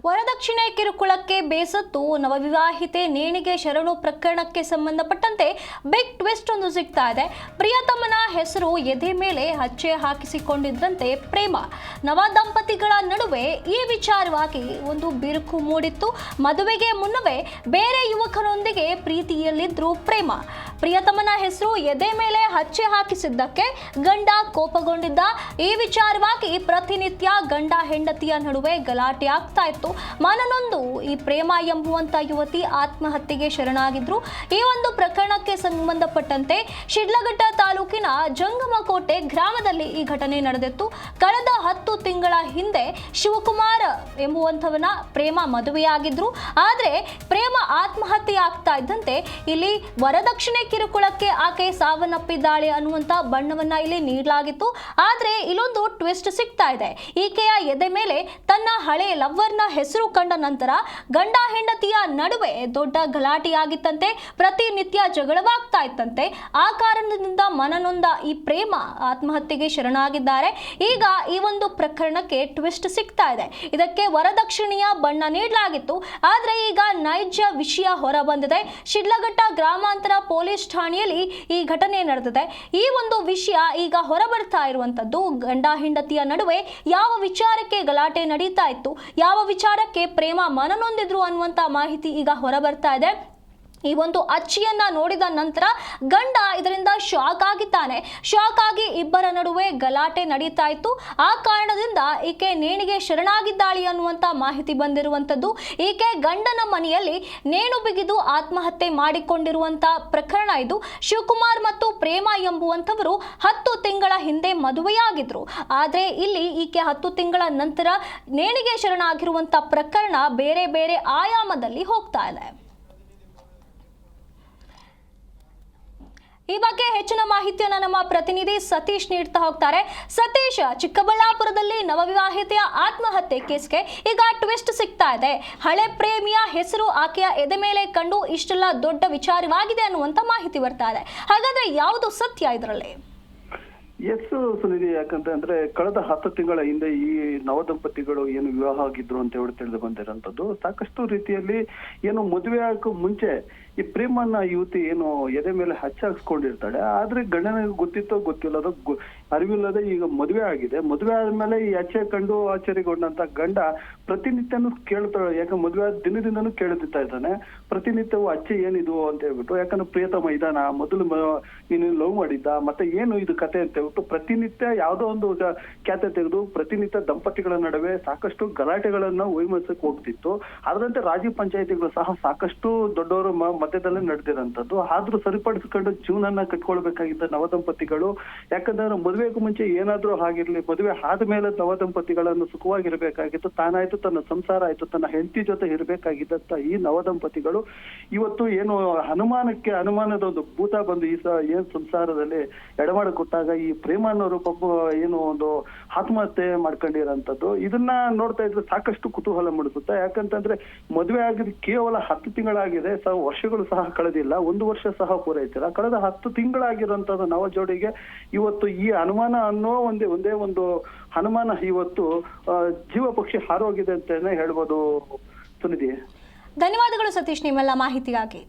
ವರದಕ್ಷಿಣೆ ಕಿರುಕುಳಕ್ಕೆ ಬೇಸತ್ತು ನವವಿವಾಹಿತೆ ನೇಣಿಗೆ ಶರಣು ಪ್ರಕರಣಕ್ಕೆ ಸಂಬಂಧಪಟ್ಟಂತೆ ಬಿಗ್ ಟ್ವಿಸ್ಟ್ ಒಂದು ಸಿಗ್ತಾ ಇದೆ. ಪ್ರಿಯತಮನ ಹೆಸರು ಎದೆ ಮೇಲೆ ಹಚ್ಚೆ ಹಾಕಿಸಿಕೊಂಡಿದ್ದಂತೆ ಪ್ರೇಮ. ನವ ದಂಪತಿಗಳ ನಡುವೆ ಈ ವಿಚಾರವಾಗಿ ಒಂದು ಬಿರುಕು ಮೂಡಿತ್ತು. ಮದುವೆಗೆ ಮುನ್ನವೇ ಬೇರೆ ಯುವಕನೊಂದಿಗೆ ಪ್ರೀತಿಯಲ್ಲಿದ್ರು ಪ್ರೇಮ. ಪ್ರಿಯತಮನ ಹೆಸರು ಎದೆ ಮೇಲೆ ಹಚ್ಚೆ ಹಾಕಿಸಿದ್ದಕ್ಕೆ ಗಂಡ ಕೋಪಗೊಂಡಿದ್ದ. ಈ ವಿಚಾರವಾಗಿ ಪ್ರತಿನಿತ್ಯ ಗಂಡ ಹೆಂಡತಿಯ ನಡುವೆ ಗಲಾಟೆ ಆಗ್ತಾ ಇತ್ತು. ಮನನೊಂದು ಈ ಪ್ರೇಮ ಎಂಬುವಂತ ಯುವತಿ ಆತ್ಮಹತ್ಯೆಗೆ ಶರಣಾಗಿದ್ರು. ಈ ಒಂದು ಪ್ರಕರಣಕ್ಕೆ ಸಂಬಂಧಪಟ್ಟಂತೆ ಶಿಡ್ಲಘಟ್ಟ ತಾಲೂಕಿನ ಜಂಗಮಕೋಟೆ ಗ್ರಾಮದಲ್ಲಿ ಈ ಘಟನೆ ನಡೆದಿತ್ತು. ಕಳೆದ 10 ತಿಂಗಳ ಹಿಂದೆ ಶಿವಕುಮಾರ್ ಎಂಬುವಂತವನ ಪ್ರೇಮ ಮದುವೆಯಾಗಿದ್ರು. ಆದ್ರೆ ಪ್ರೇಮ ಆತ್ಮಹತ್ಯೆ ಆಗ್ತಾ ಇದ್ದಂತೆ ಇಲ್ಲಿ ವರದಕ್ಷಿಣೆ ಕಿರುಕುಳಕ್ಕೆ ಆಕೆ ಸಾವನ್ನಪ್ಪಿದ್ದಾಳೆ ಅನ್ನುವಂತ ಬಣ್ಣವನ್ನ ಇಲ್ಲಿ ನೀಡಲಾಗಿತ್ತು. ಆದ್ರೆ ಇಲ್ಲೊಂದು ಟ್ವಿಸ್ಟ್ ಸಿಗ್ತಾ ಇದೆ. ಈಕೆಯ ಎದೆ ಮೇಲೆ ತನ್ನ ಹಳೆ ಲವ್ವರ್ನ ಹೆಸರು ಕಂಡ ನಂತರ ಗಂಡ ಹೆಂಡತಿಯ ನಡುವೆ ದೊಡ್ಡ ಗಲಾಟೆಯಾಗಿತ್ತಂತೆ. ಪ್ರತಿನಿತ್ಯ ಜಗಳವಾಗ್ತಾ ಇತ್ತಂತೆ. ಆ ಕಾರಣದಿಂದ ಮನನೊಂದ ಈ ಪ್ರೇಮ ಆತ್ಮಹತ್ಯೆಗೆ ಶರಣಾಗಿದ್ದಾರೆ. ಈಗ ಈ ಒಂದು ಪ್ರಕರಣಕ್ಕೆ ಟ್ವಿಸ್ಟ್ ಸಿಗ್ತಾ ಇದೆ. ಇದಕ್ಕೆ ವರದಕ್ಷಿಣೆಯ ಬಣ್ಣ ನೀಡಲಾಗಿತ್ತು. ಆದ್ರೆ ಈಗ ನೈಜ ವಿಷಯ ಹೊರ ಬಂದಿದೆ. ಶಿಡ್ಲಘಟ್ಟ ಗ್ರಾಮಾಂತರ ಪೊಲೀಸ್ ಠಾಣೆಯಲ್ಲಿ ಈ ಘಟನೆ ನಡೆದಿದೆ. ಈ ಒಂದು ವಿಷಯ ಈಗ ಹೊರಬರ್ತಾ ಇರುವಂತದ್ದು. ಗಂಡ ಹೆಂಡತಿಯ ನಡುವೆ ಯಾವ ವಿಚಾರಕ್ಕೆ ಗಲಾಟೆ ನಡೀತಾ ಇತ್ತು, ಯಾವ ವಿಚಾರಕ್ಕೆ ಪ್ರೇಮ ಮನನೊಂದಿದ್ರು ಅನ್ನುವಂತ ಮಾಹಿತಿ ಈಗ ಹೊರಬರ್ತಾ ಇದೆ. ಈ ಒಂದು ಅಚ್ಚಿಯನ್ನ ನೋಡಿದ ನಂತರ ಗಂಡ ಇದರಿಂದ ಶಾಕ್ ಆಗಿದ್ದಾನೆ. ಶಾಕ್ ಆಗಿ ಇಬ್ಬರ ನಡುವೆ ಗಲಾಟೆ ನಡೀತಾ ಇತ್ತು. ಆ ಕಾರಣದಿಂದ ಈಕೆ ನೇಣಿಗೆ ಶರಣಾಗಿದ್ದಾಳೆ ಅನ್ನುವಂತ ಮಾಹಿತಿ ಬಂದಿರುವಂತದ್ದು. ಈಕೆ ಗಂಡನ ಮನೆಯಲ್ಲಿ ನೇಣು ಬಿಗಿದು ಆತ್ಮಹತ್ಯೆ ಮಾಡಿಕೊಂಡಿರುವಂತ ಪ್ರಕರಣ ಇದು. ಶಿವಕುಮಾರ್ ಮತ್ತು ಪ್ರೇಮ ಎಂಬುವಂತವರು 10 ತಿಂಗಳ ಹಿಂದೆ ಮದುವೆಯಾಗಿದ್ರು. ಆದ್ರೆ ಇಲ್ಲಿ ಈಕೆ 10 ತಿಂಗಳ ನಂತರ ನೇಣಿಗೆ ಶರಣಾಗಿರುವಂತ ಪ್ರಕರಣ ಬೇರೆ ಬೇರೆ ಆಯಾಮದಲ್ಲಿ ಹೋಗ್ತಾ ಇದೆ. ಈ ಬಗ್ಗೆ ಹೆಚ್ಚಿನ ಮಾಹಿತಿಯನ್ನು ನಮ್ಮ ಪ್ರತಿನಿಧಿ ಸತೀಶ್ ನೀಡ್ತಾ ಹೋಗ್ತಾರೆ. ಸತೀಶ್, ಚಿಕ್ಕಬಳ್ಳಾಪುರದಲ್ಲಿ ನವವಿವಾಹಿತೆಯ ಆತ್ಮಹತ್ಯೆ ಕೇಸ್ಗೆ ಈಗ ಟ್ವಿಸ್ಟ್ ಸಿಗ್ತಾ ಇದೆ. ಹಳೆ ಪ್ರೇಮಿಯ ಹೆಸರು ಆಕೆಯ ಎದೆ ಮೇಲೆ ಕಂಡು ಇಷ್ಟೆಲ್ಲ ದೊಡ್ಡ ವಿಚಾರವಾಗಿದೆ ಅನ್ನುವಂತ ಮಾಹಿತಿ ಬರ್ತಾ ಇದೆ. ಹಾಗಾದ್ರೆ ಯಾವುದು ಸತ್ಯ ಇದರಲ್ಲಿ? ಎಸ್ ಸುನಿಧಿ, ಯಾಕಂತಂದ್ರೆ ಕಳೆದ 10 ತಿಂಗಳ ಹಿಂದೆ ಈ ನವದಂಪತಿಗಳು ಏನು ವಿವಾಹ ಆಗಿದ್ರು ಅಂತ ಹೇಳಿ ತಿಳಿದು ಬಂದಿರೋಂಥದ್ದು. ಸಾಕಷ್ಟು ರೀತಿಯಲ್ಲಿ ಏನು ಮದುವೆ ಆಗಕ್ಕೂ ಮುಂಚೆ ಈ ಪ್ರೇಮನ್ನ ಯುವತಿ ಏನು ಎದೆ ಮೇಲೆ ಹಚ್ಚಾಕ್ಸ್ಕೊಂಡಿರ್ತಾಳೆ. ಆದ್ರೆ ಗಂಡನಿಗೆ ಗೊತ್ತಿತ್ತೋ ಗೊತ್ತಿಲ್ಲ, ಅದು ಅರಿವಿಲ್ಲದೆ ಈಗ ಮದುವೆ ಆಗಿದೆ. ಮದುವೆ ಆದ್ಮೇಲೆ ಈ ಅಚ್ಚೆ ಕಂಡು ಆಶ್ಚರ್ಯಗೊಂಡಂತ ಗಂಡ ಪ್ರತಿನಿತ್ಯನೂ ಕೇಳ್ತಾಳೆ. ಯಾಕಂದ್ರೆ ಮದುವೆ ಆದ ದಿನದಿಂದನೂ ಕೇಳುತ್ತಾ ಇದ್ದಾನೆ. ಪ್ರತಿನಿತ್ಯವೂ ಅಚ್ಚೆ ಏನಿದು ಅಂತ ಹೇಳ್ಬಿಟ್ಟು, ಯಾಕಂದ್ರೆ ಪ್ರಿಯತಮ ಇದಾನ, ಮೊದಲು ನೀನು ಲವ್ ಮಾಡಿದ್ದ, ಮತ್ತೆ ಏನು ಇದು ಕತೆ ಅಂತ ಹೇಳ್ಬಿಟ್ಟು ಪ್ರತಿನಿತ್ಯ ಯಾವ್ದೋ ಒಂದು ಖ್ಯಾತೆ ತೆಗೆದು ಪ್ರತಿನಿತ್ಯ ದಂಪತಿಗಳ ನಡುವೆ ಸಾಕಷ್ಟು ಗಲಾಟೆಗಳನ್ನ ವೈಮನಸ್ಸಕ್ಕೆ ಹೋಗ್ತಿತ್ತು. ಅದರಂತೆ ರಾಜಿ ಪಂಚಾಯತಿಗಳು ಸಹ ಸಾಕಷ್ಟು ದೊಡ್ಡವರು ಮಧ್ಯದಲ್ಲೇ ನಡೆದಿರೋಂಥದ್ದು. ಆದ್ರೂ ಸರಿಪಡಿಸ್ಕೊಂಡು ಜೀವನನ ಕಟ್ಕೊಳ್ಬೇಕಾಗಿದ್ದ ನವದಂಪತಿಗಳು, ಯಾಕಂದ್ರೆ ಮದುವೆಗೂ ಮುಂಚೆ ಏನಾದ್ರೂ ಆಗಿರ್ಲಿ, ಮದುವೆ ಆದ್ಮೇಲೆ ನವದಂಪತಿಗಳನ್ನು ಸುಖವಾಗಿರ್ಬೇಕಾಗಿತ್ತು. ತಾನಾಯ್ತು, ತನ್ನ ಸಂಸಾರ ಆಯ್ತು, ತನ್ನ ಹೆಂಡತಿ ಜೊತೆ ಇರ್ಬೇಕಾಗಿದ್ದಂತ ಈ ನವದಂಪತಿಗಳು ಇವತ್ತು ಏನು ಅನುಮಾನದ ಒಂದು ಭೂತ ಬಂದು ಈ ಏನ್ ಸಂಸಾರದಲ್ಲಿ ಎಡಮಾಡ ಕೊಟ್ಟಾಗ ಈ ಪ್ರೇಮ ಅನ್ನೋರು ಪಾಪ ಏನು ಒಂದು ಆತ್ಮಹತ್ಯೆ ಮಾಡ್ಕೊಂಡಿರೋಂಥದ್ದು. ಇದನ್ನ ನೋಡ್ತಾ ಇದ್ರೆ ಸಾಕಷ್ಟು ಕುತೂಹಲ ಮೂಡಿಸುತ್ತೆ. ಯಾಕಂತಂದ್ರೆ ಮದುವೆ ಆಗಿದ್ ಕೇವಲ 10 ತಿಂಗಳಾಗಿದೆ, ವರ್ಷಗಳು ಸಹ ಕಳೆದಿಲ್ಲ, 1 ವರ್ಷ ಸಹ ಪೂರೈತಿಲ್ಲ. ಕಳೆದ 10 ತಿಂಗಳಾಗಿರೋಂಥದ್ದು ನವ ಜೋಡಿಗೆ ಇವತ್ತು ಈ ಅನುಮಾನ ಅನ್ನೋ ಒಂದೇ ಒಂದು ಅನುಮಾನ ಇವತ್ತು ಜೀವ ಪಕ್ಷಿ ಹಾರೋಗಿದೆ ಅಂತಾನೆ ಹೇಳ್ಬೋದು ಸುನಿಧಿ. ಧನ್ಯವಾದಗಳು ಸತೀಶ್ ನಿಮ್ಮೆಲ್ಲ ಮಾಹಿತಿಗಾಗಿ.